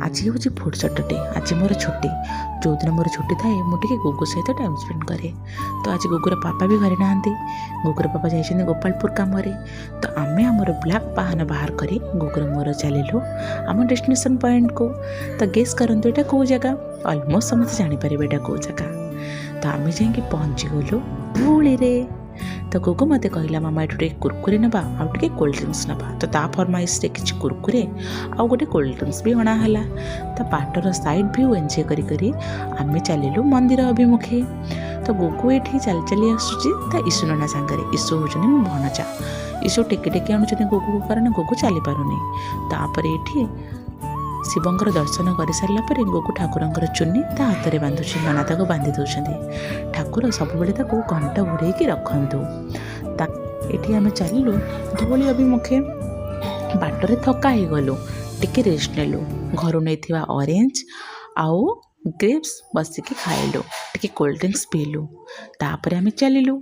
आज हूँ food Saturday. आज मोर छुट्टी। जो दिन मोर छुट्टी थाए मुझे गुगु सहित टाइम स्पेंड करे। तो आज गुगुर पापा भी घरे ना। गुगुर पापा जाइछन्ति गोपालपुर काम। तो आमे आमर ब्लैक वाहन बाहर करी गुगुर मोर चलिलु आम डेस्टिनेशन पॉइंट को। तो गेस करंतु एटा को जगह। ऑलमोस्ट समस्त जानी पारे एटा को जगह। तो आमे जाइए पहुँची गलु धूली रे। तो गुगु मते कहला मामा एठु कुरकुरे नबा आउ टिके कोल्ड ड्रिंक्स नबा। तो ता फरमाइश रे किछ कुरकुरे आउ गोटे कोल्ड ड्रिंक्स भी अणा हला। तो बाटर साइड व्यू एंजॉय करी करी आमे चलिलु मंदिर अभिमुखे। तो गुगु एठी चल चली आसुची ता ईशु नना सांगरे। ईशु होजने मो भणजा। ईशु टेके टेके आणुचने गुगु कारण गुगु चली पारुनी। तापर एठी शिवंकर दर्शन कर सारा पर गुगु ठाकुरंकर चुन्नी ता हाथ में बांधुची। नना ताको बांधि दौरान। ठाकुर सब घंटा घोड़े रखु। ये आम चलू धूली अभिमुखे। बाटर थका हो गलु टिके रेस्ट नेलु। घर नहीं ऑरेंज आउ ग्रेप्स बसिकी खाइलु टिके कोल्ड ड्रिंक्स पीलु। तापर आम चलिलु